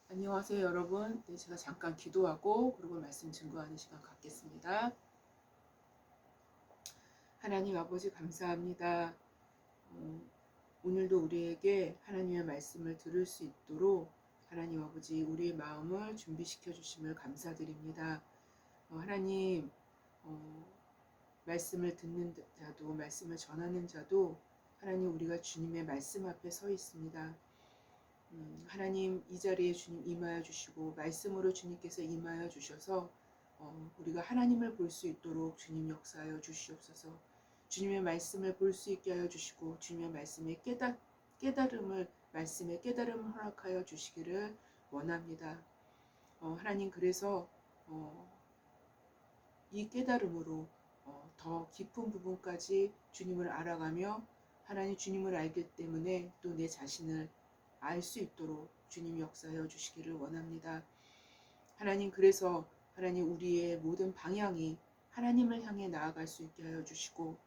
안녕하세요 여러분. 네, 제가 잠깐 기도하고 그리고 말씀 증거하는 시간 갖겠습니다. 하나님 아버지 감사합니다. 어, 오늘도 우리에게 하나님의 말씀을 들을 수 있도록 하나님 아버지 우리의 마음을 준비시켜 주심을 감사드립니다. 하나님 말씀을 듣는 자도 말씀을 전하는 자도 하나님 우리가 주님의 말씀 앞에 서 있습니다. 하나님 이 자리에 주님 임하여 주시고 말씀으로 주님께서 임하여 주셔서 우리가 하나님을 볼 수 있도록 주님 역사하여 주시옵소서. 주님의 말씀을 볼 수 있게 하여 주시고 주님의 말씀의 깨달음을 말씀의 깨달음을 허락하여 주시기를 원합니다. 하나님 그래서 이 깨달음으로 더 깊은 부분까지 주님을 알아가며 하나님 주님을 알기 때문에 또 내 자신을 알 수 있도록 주님 역사하여 주시기를 원합니다. 하나님 그래서 하나님 우리의 모든 방향이 하나님을 향해 나아갈 수 있게 하여 주시고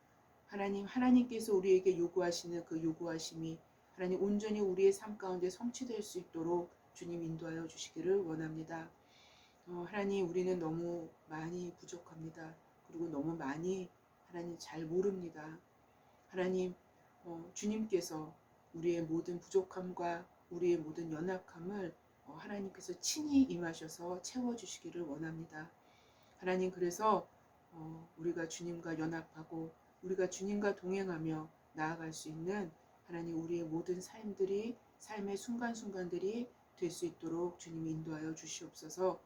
하나님께서 우리에게 요구하시는 그 요구하심이 하나님 온전히 우리의 삶 가운데 성취될 수 있도록 주님 인도하여 주시기를 원합니다. 하나님 우리는 너무 많이 부족합니다. 그리고 너무 많이 하나님 잘 모릅니다. 하나님 주님께서 우리의 모든 부족함과 우리의 모든 연약함을 하나님께서 친히 임하셔서 채워주시기를 원합니다. 하나님 그래서 우리가 주님과 연합하고 우리가 주님과 동행하며 나아갈 수 있는 하나님 우리의 모든 삶의 순간순간들이 될 수 있도록 주님 인도하여 주시옵소서.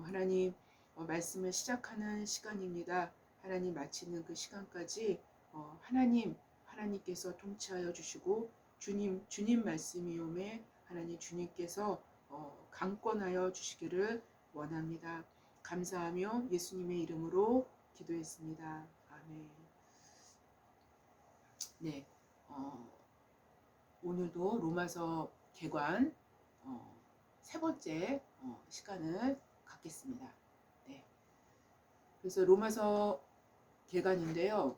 하나님 말씀을 시작하는 시간입니다. 하나님 마치는 그 시간까지 하나님께서 통치하여 주시고 주님 말씀이오매 하나님 주님께서 강권하여 주시기를 원합니다. 감사하며 예수님의 이름으로 기도했습니다. 아멘. 네, 오늘도 로마서 개관 세 번째 시간을 갖겠습니다. 네, 그래서 로마서 개관인데요.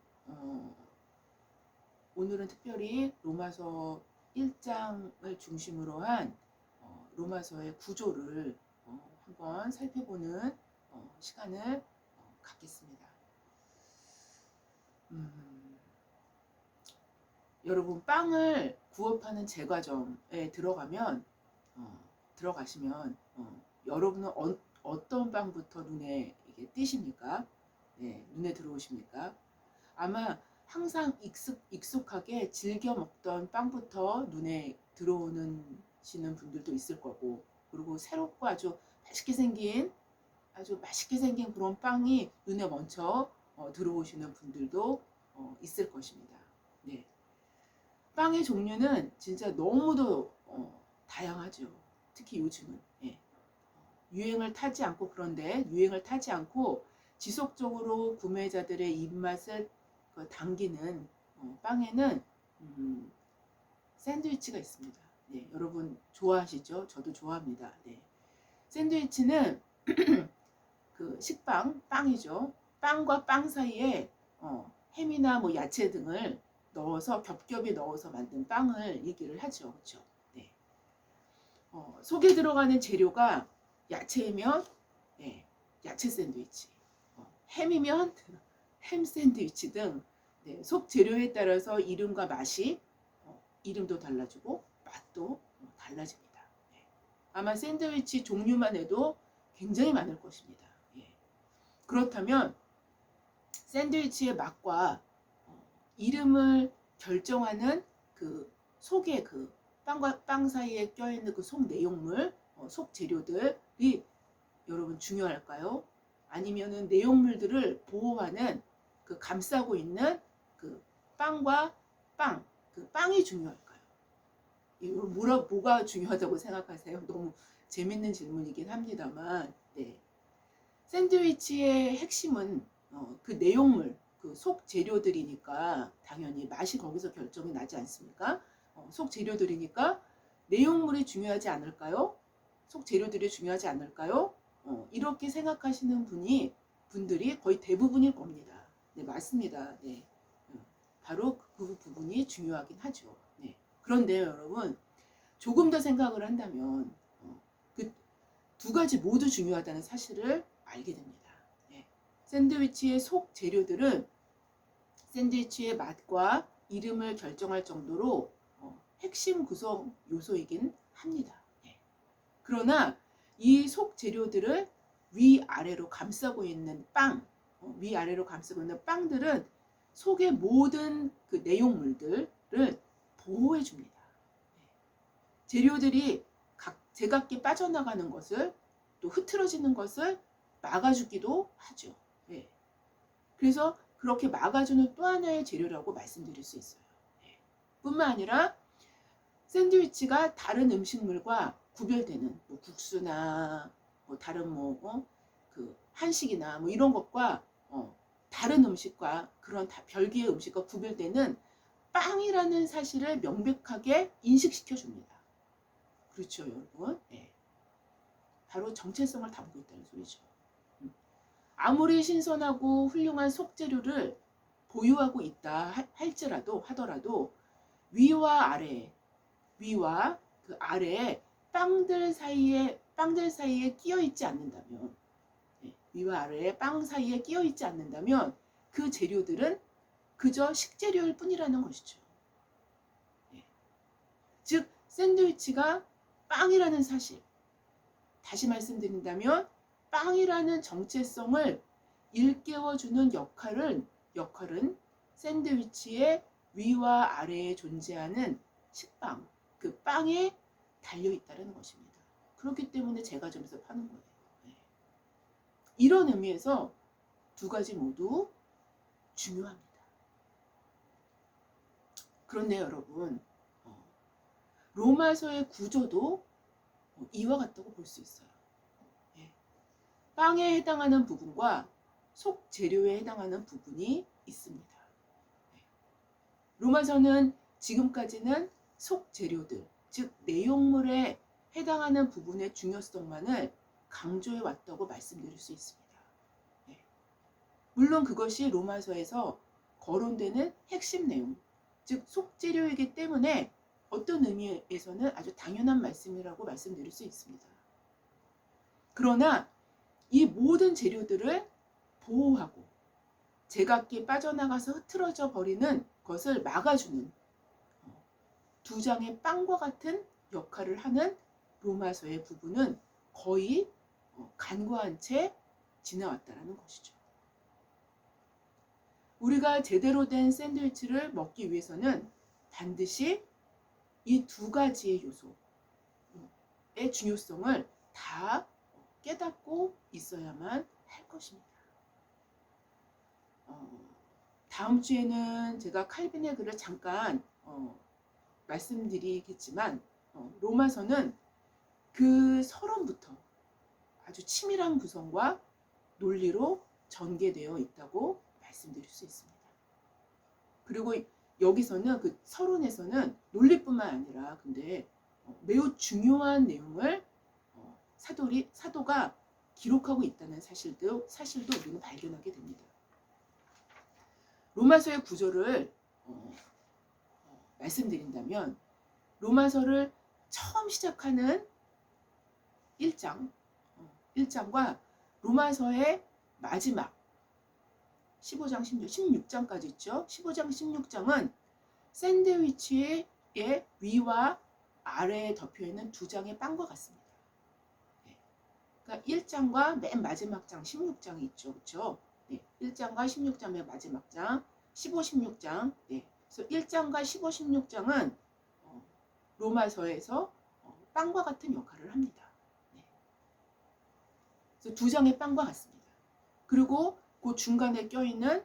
오늘은 특별히 로마서 1장을 중심으로 한 로마서의 구조를 한번 살펴보는 시간을 갖겠습니다. 여러분 빵을 구워 파는 제과점에 들어가시면 여러분은 어떤 빵부터 눈에 이게 띄십니까? 네, 눈에 들어오십니까? 아마 항상 익숙하게 즐겨 먹던 빵부터 눈에 들어오시는 분들도 있을 거고, 그리고 새롭고 아주 맛있게 생긴 그런 빵이 눈에 먼저 들어오시는 분들도 있을 것입니다. 네. 빵의 종류는 진짜 너무도 다양하죠. 특히 요즘은 유행을 타지 않고 지속적으로 구매자들의 입맛을 당기는 빵에는 샌드위치가 있습니다. 네, 여러분 좋아하시죠? 저도 좋아합니다. 네. 샌드위치는 그 빵이죠. 빵과 빵 사이에 햄이나 뭐 야채 등을 넣어서 겹겹이 넣어서 만든 빵을 얘기를 하죠. 그렇죠? 네. 속에 들어가는 재료가 야채이면 야채 샌드위치, 햄이면 햄 샌드위치 등 속 재료에 따라서 이름과 맛이 이름도 달라지고 맛도 달라집니다. 아마 샌드위치 종류만 해도 굉장히 많을 것입니다. 그렇다면 샌드위치의 맛과 이름을 결정하는 그 속에 그 빵과 빵 사이에 껴있는 그 속 내용물, 속 재료들이 여러분 중요할까요? 아니면은 내용물들을 보호하는 그 감싸고 있는 그 빵과 그 빵이 중요할까요? 뭐가 중요하다고 생각하세요? 너무 재밌는 질문이긴 합니다만, 네. 샌드위치의 핵심은 그 내용물, 그 속 재료들이니까 당연히 맛이 거기서 결정이 나지 않습니까? 속 재료들이니까 내용물이 중요하지 않을까요? 속 재료들이 중요하지 않을까요? 이렇게 생각하시는 분들이 거의 대부분일 겁니다. 네, 맞습니다. 네. 바로 그 부분이 중요하긴 하죠. 네. 그런데 여러분, 조금 더 생각을 한다면 그 두 가지 모두 중요하다는 사실을 알게 됩니다. 네. 샌드위치의 속 재료들은 샌드위치의 맛과 이름을 결정할 정도로 핵심 구성 요소이긴 합니다. 네. 그러나 이 속 재료들을 위아래로 감싸고 있는 위아래로 감싸고 있는 빵들은 속의 모든 그 내용물들을 보호해 줍니다. 재료들이 제각기 빠져나가는 것을 또 흐트러지는 것을 막아주기도 하죠. 네. 그래서 그렇게 막아주는 또 하나의 재료라고 말씀드릴 수 있어요. 네. 뿐만 아니라 샌드위치가 다른 음식물과 구별되는 뭐 국수나 뭐 다른 그 한식이나 뭐 이런 것과 다른 음식과 그런 별개의 음식과 구별되는 빵이라는 사실을 명백하게 인식시켜 줍니다. 그렇죠, 여러분. 네. 바로 정체성을 담고 있다는 소리죠. 아무리 신선하고 훌륭한 속재료를 보유하고 있다 하더라도 위와 그 아래에 빵들 사이에 끼어 있지 않는다면, 위와 아래에 빵 사이에 끼어 있지 않는다면 그 재료들은 그저 식재료일 뿐이라는 것이죠. 즉 샌드위치가 빵이라는 사실, 다시 말씀드린다면 빵이라는 정체성을 일깨워주는 역할은 샌드위치의 위와 아래에 존재하는 식빵, 그 빵에 달려있다는 것입니다. 그렇기 때문에 제과점에서 파는 거예요. 네. 이런 의미에서 두 가지 모두 중요합니다. 그런데 여러분, 로마서의 구조도 이와 같다고 볼 수 있어요. 빵에 해당하는 부분과 속 재료에 해당하는 부분이 있습니다. 로마서는 지금까지는 속 재료들, 즉 내용물에 해당하는 부분의 중요성만을 강조해 왔다고 말씀드릴 수 있습니다. 물론 그것이 로마서에서 거론되는 핵심 내용, 즉 속 재료이기 때문에 어떤 의미에서는 아주 당연한 말씀이라고 말씀드릴 수 있습니다. 그러나 이 모든 재료들을 보호하고 제각기 빠져나가서 흐트러져 버리는 것을 막아주는 두 장의 빵과 같은 역할을 하는 로마서의 부분은 거의 간과한 채 지나왔다는 것이죠. 우리가 제대로 된 샌드위치를 먹기 위해서는 반드시 이 두 가지의 요소의 중요성을 다 깨닫고 있어야만 할 것입니다. 다음 주에는 제가 칼빈의 글을 잠깐 말씀드리겠지만 로마서는 그 서론부터 아주 치밀한 구성과 논리로 전개되어 있다고 말씀드릴 수 있습니다. 그리고 여기서는 그 서론에서는 논리뿐만 아니라 근데 매우 중요한 내용을 사도가 기록하고 있다는 사실도 우리는 발견하게 됩니다. 로마서의 구조를 말씀드린다면 로마서를 처음 시작하는 1장과 로마서의 마지막 15장, 16장까지 있죠. 15장, 16장은 샌드위치의 위와 아래에 덮여있는 두 장의 빵과 같습니다. 그러니까 1장과 맨 마지막 장 16장이 있죠. 그렇죠? 1장과 16장의 마지막 장 15, 16장. 그래서 1장과 15, 16장은 로마서에서 빵과 같은 역할을 합니다. 그래서 두 장의 빵과 같습니다. 그리고 그 중간에 껴있는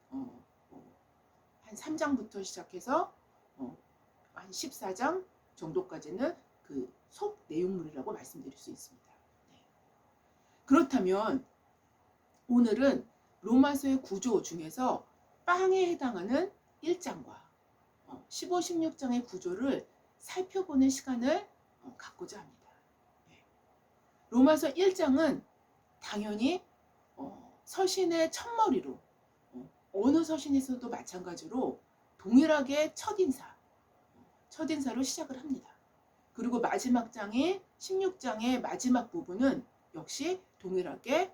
한 3장부터 시작해서 한 14장 정도까지는 그 속 내용물이라고 말씀드릴 수 있습니다. 그렇다면 오늘은 로마서의 구조 중에서 빵에 해당하는 1장과 15, 16장의 구조를 살펴보는 시간을 갖고자 합니다. 로마서 1장은 당연히 서신의 첫머리로 어느 서신에서도 마찬가지로 동일하게 첫인사로 시작을 합니다. 그리고 마지막 장의 16장의 마지막 부분은 역시 동일하게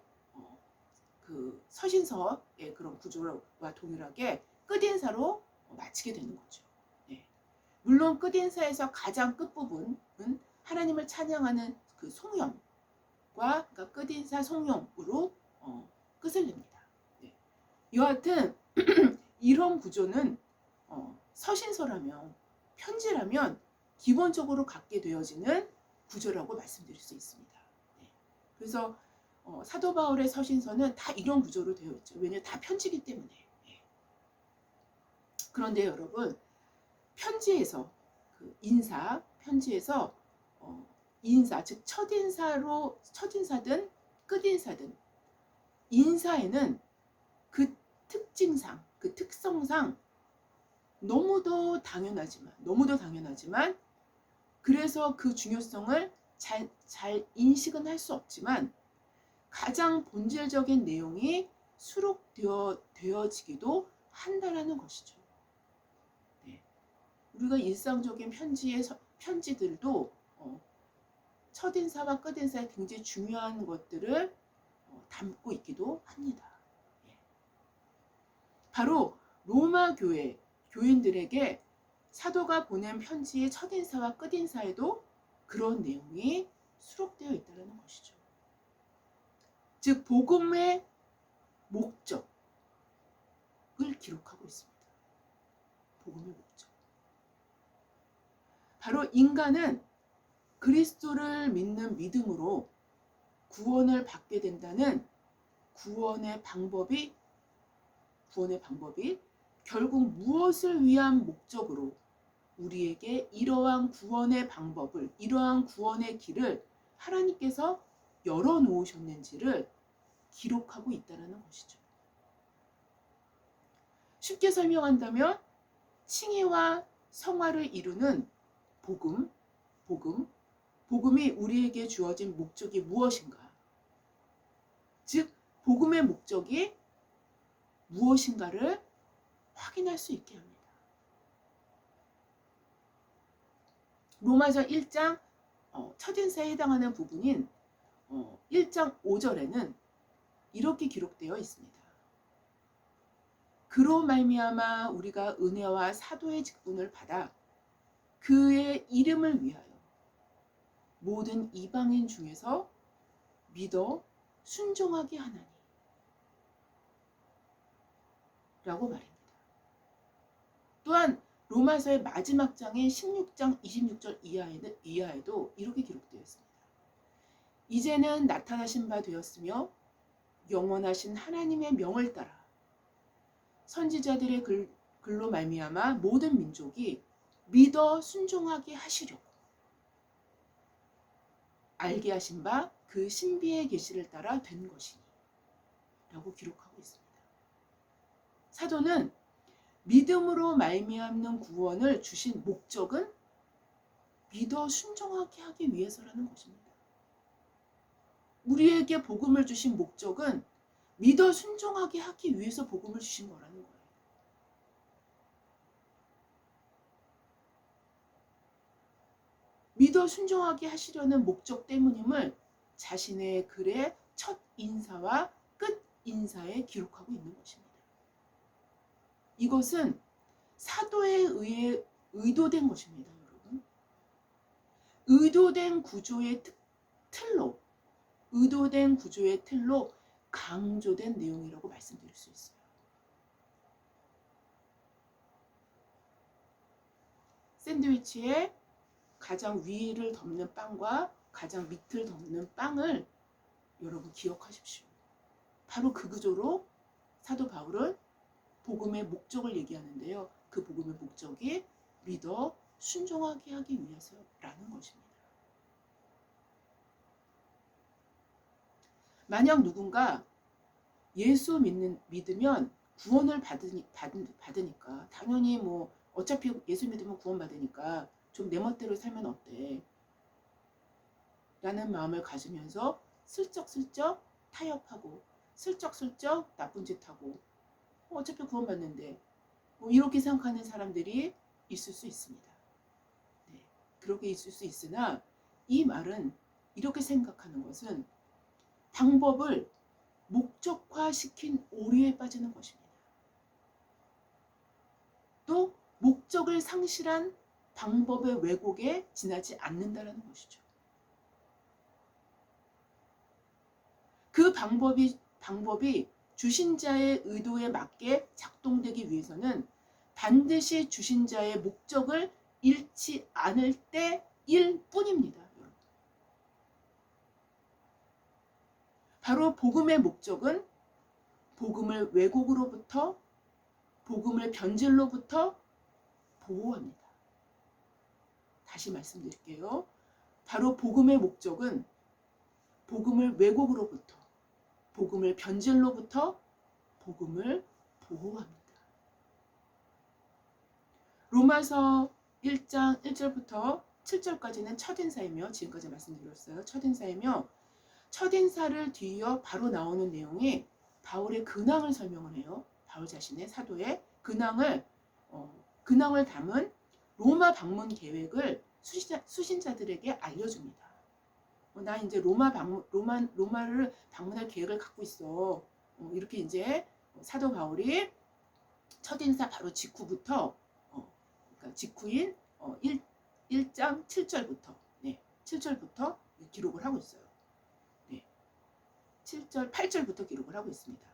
그 서신서의 그런 구조와 동일하게 끝인사로 마치게 되는 거죠. 네. 물론 끝인사에서 가장 끝부분은 하나님을 찬양하는 그 송영과, 그러니까 끝인사 송영으로 끝을 냅니다. 네. 여하튼 이런 구조는 서신서라면, 편지라면 기본적으로 갖게 되어지는 구조라고 말씀드릴 수 있습니다. 네. 그래서 사도 바울의 서신서는 다 이런 구조로 되어 있죠. 왜냐하면 다 편지이기 때문에. 네. 그런데 여러분, 편지에서 그 편지에서 인사, 즉 첫인사든 끝인사든 인사에는 그 특징상, 그 특성상 너무도 당연하지만 그래서 그 중요성을 잘 인식은 할 수 없지만 가장 본질적인 내용이 수록되어지기도 한다라는 것이죠. 네. 우리가 일상적인 편지들도 첫인사와 끝인사에 굉장히 중요한 것들을 담고 있기도 합니다. 예. 바로 로마 교인들에게 사도가 보낸 편지의 첫인사와 끝인사에도 그런 내용이 수록되어 있다는 것이죠. 즉 복음의 목적을 기록하고 있습니다. 복음의 목적. 바로 인간은 그리스도를 믿는 믿음으로 구원을 받게 된다는 구원의 방법이 결국 무엇을 위한 목적으로 우리에게 이러한 구원의 방법을, 이러한 구원의 길을 하나님께서 열어놓으셨는지를 기록하고 있다는 것이죠. 쉽게 설명한다면 칭의와 성화를 이루는 복음이 우리에게 주어진 목적이 무엇인가? 즉 복음의 목적이 무엇인가를 확인할 수 있게 합니다. 로마서 1장 첫인사에 해당하는 부분인 1장 5절에는 이렇게 기록되어 있습니다. 그로 말미암아 우리가 은혜와 사도의 직분을 받아 그의 이름을 위하여 모든 이방인 중에서 믿어 순종하게 하나니 라고 말입니다. 또한 로마서의 마지막 장인 16장 26절 이하에도 이렇게 기록되어 있습니다. 이제는 나타나신 바 되었으며 영원하신 하나님의 명을 따라 선지자들의 글로 말미암아 모든 민족이 믿어 순종하게 하시려고 알게 하신 바 그 신비의 계시를 따라 된 것이니 라고 기록하고 있습니다. 사도는 믿음으로 말미암는 구원을 주신 목적은 믿어 순종하게 하기 위해서라는 것입니다. 우리에게 복음을 주신 목적은 믿어 순종하게 하기 위해서 복음을 주신 거라는 거예요. 믿어 순종하게 하시려는 목적 때문임을 자신의 글의 첫 인사와 끝 인사에 기록하고 있는 것입니다. 이것은 사도에 의해 의도된 것입니다, 여러분. 의도된 구조의 틀로 강조된 내용이라고 말씀드릴 수 있어요. 샌드위치에 가장 위를 덮는 빵과 가장 밑을 덮는 빵을 여러분 기억하십시오. 바로 그 구조로 사도 바울은 복음의 목적을 얘기하는데요. 그 복음의 목적이 믿어 순종하게 하기 위해서라는 것입니다. 만약 누군가 예수 믿으면 구원을 받으니까 당연히 뭐 어차피 예수 믿으면 구원 받으니까 좀 내 멋대로 살면 어때? 라는 마음을 가지면서 슬쩍슬쩍 타협하고 슬쩍슬쩍 나쁜 짓 하고 어차피 구원 받는데 이렇게 생각하는 사람들이 있을 수 있습니다. 네. 그렇게 있을 수 있으나 이 말은 이렇게 생각하는 것은 방법을 목적화시킨 오류에 빠지는 것입니다. 또 목적을 상실한 방법의 왜곡에 지나지 않는다는 것이죠. 그 방법이 주신 자의 의도에 맞게 작동되기 위해서는 반드시 주신 자의 목적을 잃지 않을 때일 뿐입니다. 바로 복음의 목적은 복음을 왜곡으로부터, 복음을 변질로부터 보호합니다. 다시 말씀드릴게요. 바로 복음의 목적은 복음을 왜곡으로부터, 복음을 변질로부터 복음을 보호합니다. 로마서 1장 1절부터 7절까지는 첫인사이며, 지금까지 말씀드렸어요. 첫인사이며, 첫인사를 뒤이어 바로 나오는 내용이 바울의 근황을 설명을 해요. 바울 자신의 사도의 근황을 담은 로마 방문 계획을 수신자들에게 알려줍니다. 나 이제 로마를 방문할 계획을 갖고 있어. 이렇게 이제 사도 바울이 첫인사 바로 직후부터, 그러니까 직후인 1장 7절부터, 7절부터 기록을 하고 있어요. 7절, 8절부터 기록을 하고 있습니다.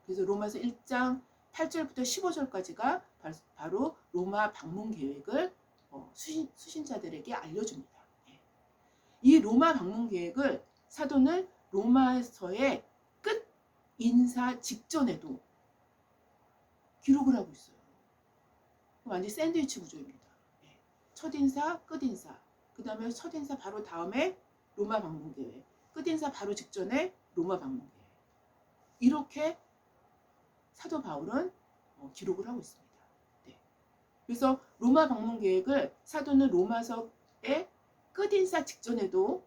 그래서 로마서 1장 8절부터 15절까지가 바로 로마 방문 계획을 수신자들에게 알려줍니다. 이 로마 방문 계획을 사도는 로마서의 끝 인사 직전에도 기록을 하고 있어요. 완전 샌드위치 구조입니다. 첫인사, 끝인사, 그 다음에 첫인사 바로 다음에 로마 방문 계획, 끝인사 바로 직전에 로마 방문 계획. 이렇게 사도 바울은 기록을 하고 있습니다. 그래서 로마 방문 계획을 사도는 로마서의 끝인사 직전에도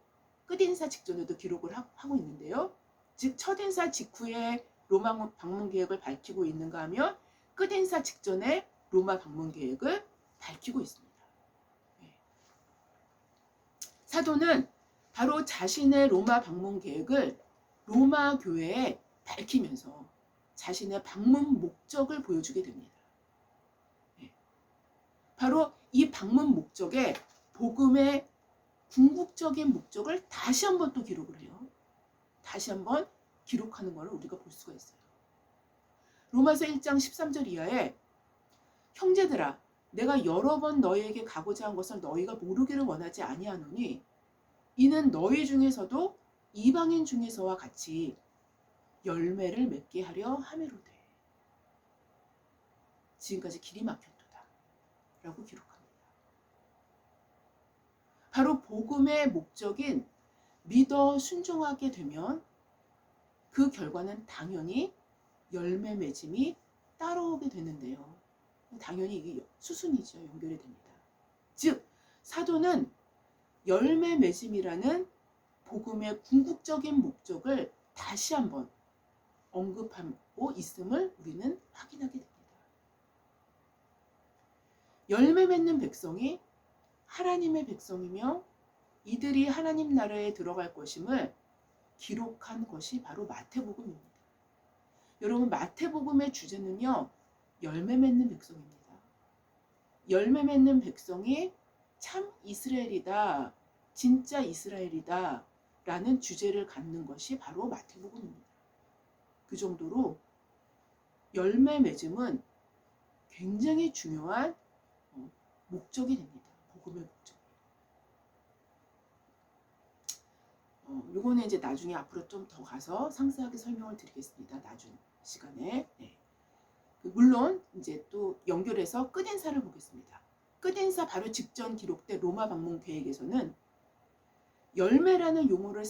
기록을 하고 있는데요. 즉 첫인사 직후에 로마 방문 계획을 밝히고 있는가 하면 끝인사 직전에 로마 방문 계획을 밝히고 있습니다. 사도는 바로 자신의 로마 방문 계획을 로마 교회에 밝히면서 자신의 방문 목적을 보여주게 됩니다. 바로 이 방문 목적에 복음의 궁극적인 목적을 다시 한번 또 기록을 해요. 다시 한번 기록하는 것을 우리가 볼 수가 있어요. 로마서 1장 13절 이하에 형제들아 내가 여러 번 너희에게 가고자 한 것을 너희가 모르기를 원하지 아니하노니 이는 너희 중에서도 이방인 중에서와 같이 열매를 맺게 하려 함이로되 지금까지 길이 막혔도다 라고 기록합니다. 바로 복음의 목적인 믿어 순종하게 되면 그 결과는 당연히 열매 맺음이 따라오게 되는데요. 당연히 이게 수순이죠. 연결이 됩니다. 즉 사도는 열매 맺음이라는 복음의 궁극적인 목적을 다시 한번 언급하고 있음을 우리는 확인하게 됩니다. 열매 맺는 백성이 하나님의 백성이며 이들이 하나님 나라에 들어갈 것임을 기록한 것이 바로 마태복음입니다. 여러분 마태복음의 주제는요. 열매 맺는 백성입니다. 열매 맺는 백성이 참 이스라엘이다, 진짜 이스라엘이다 라는 주제를 갖는 것이 바로 마태복음입니다. 그 정도로 열매 맺음은 굉장히 중요한 목적이 됩니다. 복음의 목적. 요거는 이제 나중에 앞으로 좀 더 가서 상세하게 설명을 드리겠습니다. 나중 시간에. 물론 이제 또 연결해서 끝인사를 보겠습니다. 끝인사 바로 직전 기록된 로마 방문 계획에서는 열매라는 용어를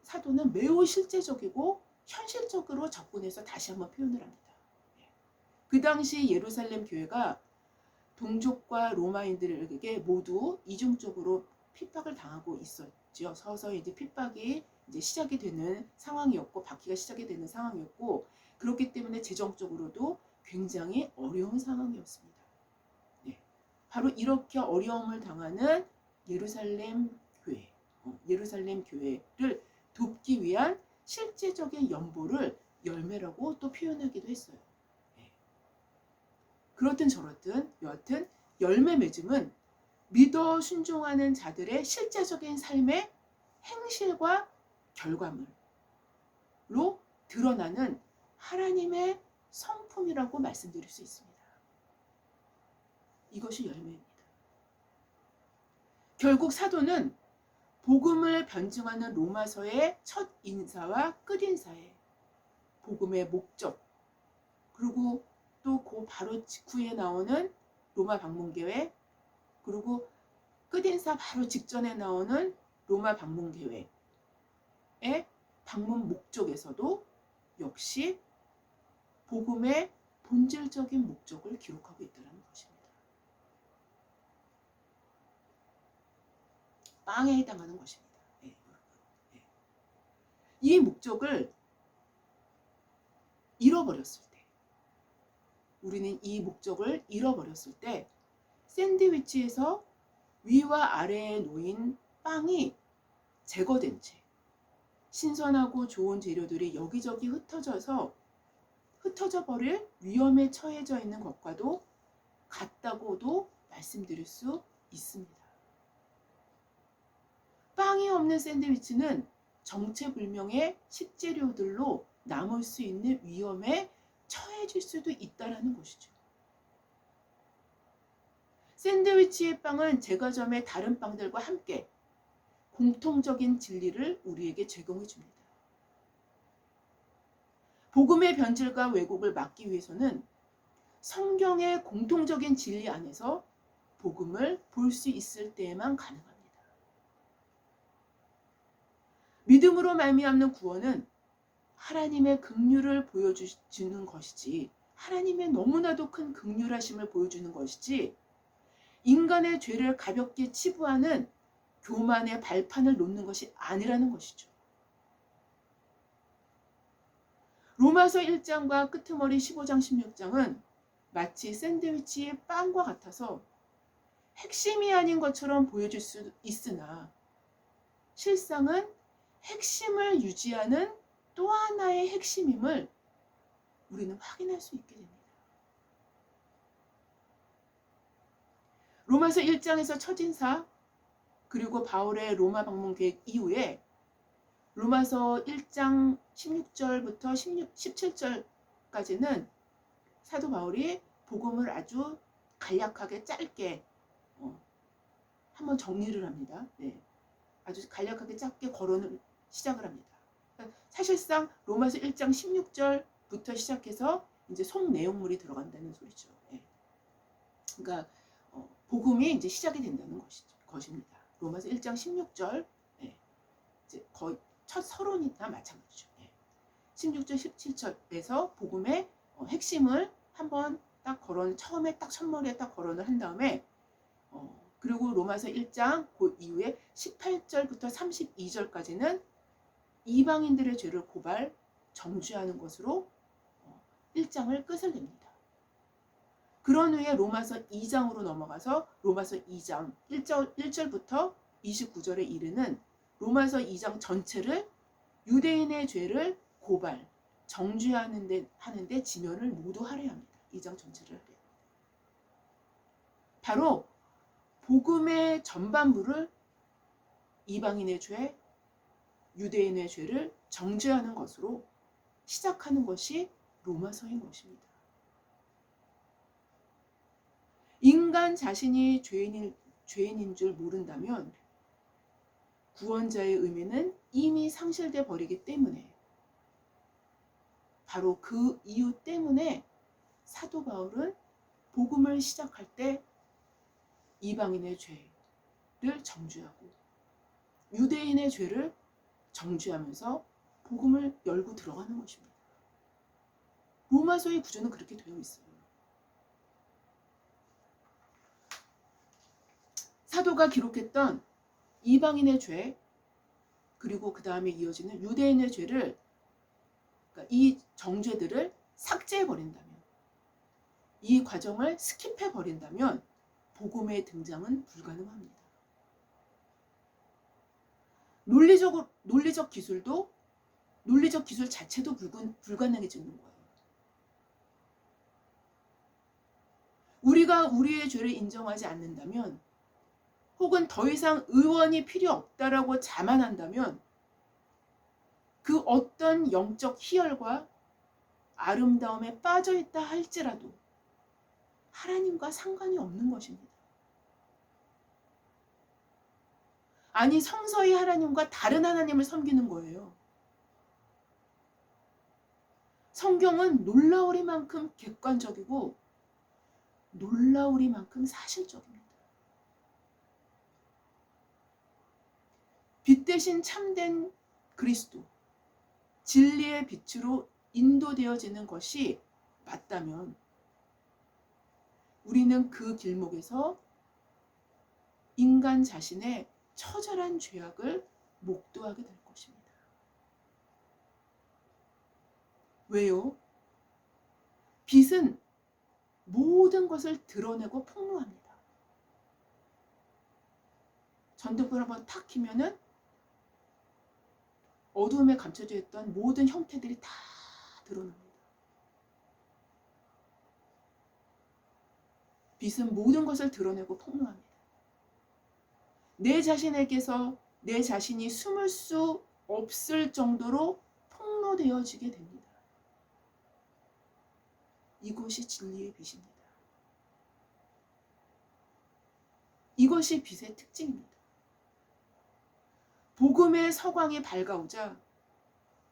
사도는 매우 실제적이고 현실적으로 접근해서 다시 한번 표현을 합니다. 그 당시 예루살렘 교회가 동족과 로마인들에게 모두 이중적으로 핍박을 당하고 있었죠. 서서히 이제 핍박이 이제 시작이 되는 상황이었고, 받기가 시작이 되는 상황이었고, 그렇기 때문에 재정적으로도 굉장히 어려운 상황이었습니다. 바로 이렇게 어려움을 당하는 예루살렘 교회, 예루살렘 교회를 돕기 위한 실제적인 연보를 열매라고 또 표현하기도 했어요. 그렇든 저렇든 여하튼 열매 맺음은 믿어 순종하는 자들의 실제적인 삶의 행실과 결과물로 드러나는 하나님의 성품이라고 말씀드릴 수 있습니다. 이것이 열매입니다. 결국 사도는 복음을 변증하는 로마서의 첫 인사와 끝 인사에 복음의 목적, 그리고 또 그 바로 직후에 나오는 로마 방문 계획, 그리고 끝 인사 바로 직전에 나오는 로마 방문 계획의 방문 목적에서도 역시 복음의 본질적인 목적을 기록하고 있다는 것입니다. 빵에 해당하는 것입니다. 이 목적을 잃어버렸을 때, 우리는 이 목적을 잃어버렸을 때 샌드위치에서 위와 아래에 놓인 빵이 제거된 채 신선하고 좋은 재료들이 여기저기 흩어져 버릴 위험에 처해져 있는 것과도 같다고도 말씀드릴 수 있습니다. 빵이 없는 샌드위치는 정체불명의 식재료들로 남을 수 있는 위험에 처해질 수도 있다는 것이죠. 샌드위치의 빵은 제과점의 다른 빵들과 함께 공통적인 진리를 우리에게 제공해 줍니다. 복음의 변질과 왜곡을 막기 위해서는 성경의 공통적인 진리 안에서 복음을 볼 수 있을 때에만 가능합니다. 믿음으로 말미암는 구원은 하나님의 긍휼을 보여주는 것이지, 하나님의 너무나도 큰 긍휼하심을 보여주는 것이지, 인간의 죄를 가볍게 치부하는 교만의 발판을 놓는 것이 아니라는 것이죠. 로마서 1장과 끄트머리 15장 16장은 마치 샌드위치의 빵과 같아서 핵심이 아닌 것처럼 보여질 수 있으나 실상은 핵심을 유지하는 또 하나의 핵심임을 우리는 확인할 수 있게 됩니다. 로마서 1장에서 첫인사, 그리고 바울의 로마 방문 계획 이후에 로마서 1장 16절부터 17절까지는 사도 바울이 복음을 아주 간략하게 짧게 한번 정리를 합니다. 아주 간략하게 짧게 거론을 시작을 합니다. 사실상 로마서 1장 16절부터 시작해서 이제 속 내용물이 들어간다는 소리죠. 그러니까 복음이 이제 시작이 된다는 것입니다. 로마서 1장 16절, 이제 거의 첫 서론이나 마찬가지죠. 16절 17절에서 복음의 핵심을 한번 딱 처음에 딱 첫머리에 딱 거론을 한 다음에 그리고 로마서 1장 그 이후에 18절부터 32절까지는 이방인들의 죄를 고발, 정죄하는 것으로 1장을 끝을 냅니다. 그런 후에 로마서 2장으로 넘어가서 로마서 2장 1절부터 29절에 이르는 로마서 2장 전체를 유대인의 죄를 고발, 정죄하는데 지면을 모두 할애합니다. 2장 전체를 할애합니다. 바로 복음의 전반부를 이방인의 죄, 유대인의 죄를 정죄하는 것으로 시작하는 것이 로마서인 것입니다. 인간 자신이 죄인인 줄 모른다면 구원자의 의미는 이미 상실돼 버리기 때문에, 바로 그 이유 때문에 사도 바울은 복음을 시작할 때 이방인의 죄를 정죄하고 유대인의 죄를 정죄하면서 복음을 열고 들어가는 것입니다. 로마서의 구조는 그렇게 되어 있어요. 사도가 기록했던 이방인의 죄, 그리고 그 다음에 이어지는 유대인의 죄를, 그러니까 이 정죄들을 삭제해버린다면, 이 과정을 스킵해버린다면 복음의 등장은 불가능합니다. 논리적 기술 자체도 불가능해지는 거예요. 우리가 우리의 죄를 인정하지 않는다면, 혹은 더 이상 의원이 필요 없다라고 자만한다면, 그 어떤 영적 희열과 아름다움에 빠져있다 할지라도 하나님과 상관이 없는 것입니다. 아니, 성서의 하나님과 다른 하나님을 섬기는 거예요. 성경은 놀라우리만큼 객관적이고 놀라우리만큼 사실적입니다. 빛 대신 참된 그리스도, 진리의 빛으로 인도되어지는 것이 맞다면 우리는 그 길목에서 인간 자신의 처절한 죄악을 목도하게 될 것입니다. 왜요? 빛은 모든 것을 드러내고 폭로합니다. 전등불 한번 탁 켜면은 어두움에 감춰져 있던 모든 형태들이 다 드러납니다. 빛은 모든 것을 드러내고 폭로합니다. 내 자신에게서 내 자신이 숨을 수 없을 정도로 폭로되어지게 됩니다. 이것이 진리의 빛입니다. 이것이 빛의 특징입니다. 복음의 서광이 밝아오자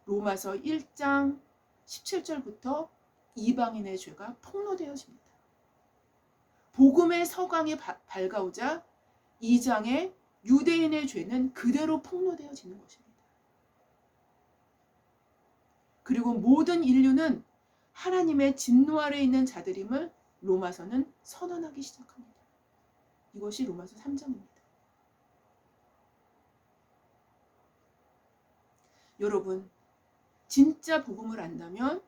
로마서 1장 17절부터 이방인의 죄가 폭로되어집니다. 복음의 서광이 밝아오자 2장의 유대인의 죄는 그대로 폭로되어지는 것입니다. 그리고 모든 인류는 하나님의 진노 아래 있는 자들임을 로마서는 선언하기 시작합니다. 이것이 로마서 3장입니다. 여러분, 진짜 복음을 안다면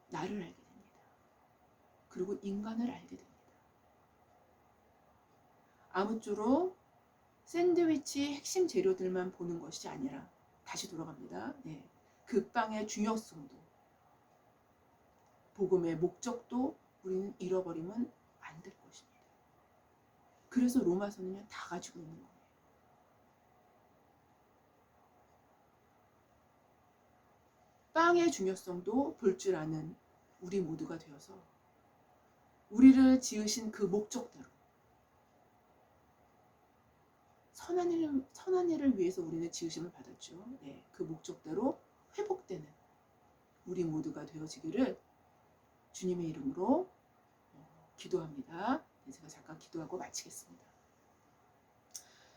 나를 알게 됩니다. 그리고 인간을 알게 됩니다. 아무쪼록 샌드위치 핵심 재료들만 보는 것이 아니라, 다시 돌아갑니다. 그 빵의 중요성도, 복음의 목적도 우리는 잃어버리면 안 될 것입니다. 그래서 로마서는 다 가지고 있는 거예요. 빵의 중요성도 볼 줄 아는 우리 모두가 되어서 우리를 지으신 그 목적대로 선한 일을 위해서 우리는 지으심을 받았죠. 그 목적대로 회복되는 우리 모두가 되어지기를 주님의 이름으로 기도합니다. 제가 잠깐 기도하고 마치겠습니다.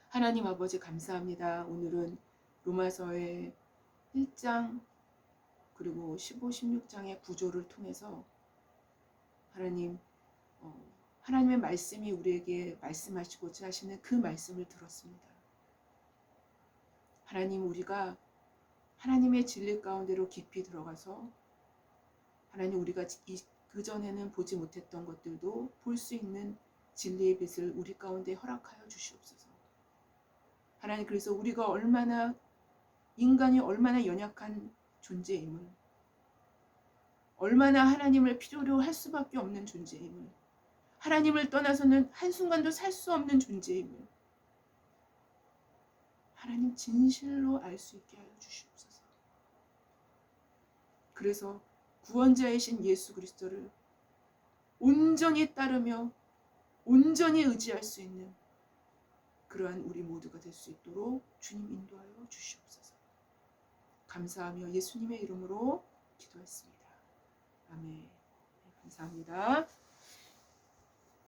하나님 아버지 감사합니다. 오늘은 로마서의 1장 그리고 15, 16장의 구조를 통해서 하나님의 말씀이 우리에게 말씀하시고자 하시는 그 말씀을 들었습니다. 하나님, 우리가 하나님의 진리 가운데로 깊이 들어가서 하나님, 우리가 그전에는 보지 못했던 것들도 볼 수 있는 진리의 빛을 우리 가운데 허락하여 주시옵소서. 하나님, 그래서 우리가 인간이 얼마나 연약한 존재임을, 얼마나 하나님을 필요로 할 수밖에 없는 존재임을, 하나님을 떠나서는 한순간도 살 수 없는 존재임을 하나님 진실로 알 수 있게 하여 주시옵소서. 그래서 구원자이신 예수 그리스도를 온전히 따르며 온전히 의지할 수 있는 그러한 우리 모두가 될 수 있도록 주님 인도하여 주시옵소서. 감사하며 예수님의 이름으로 기도했습니다. 아멘. 감사합니다.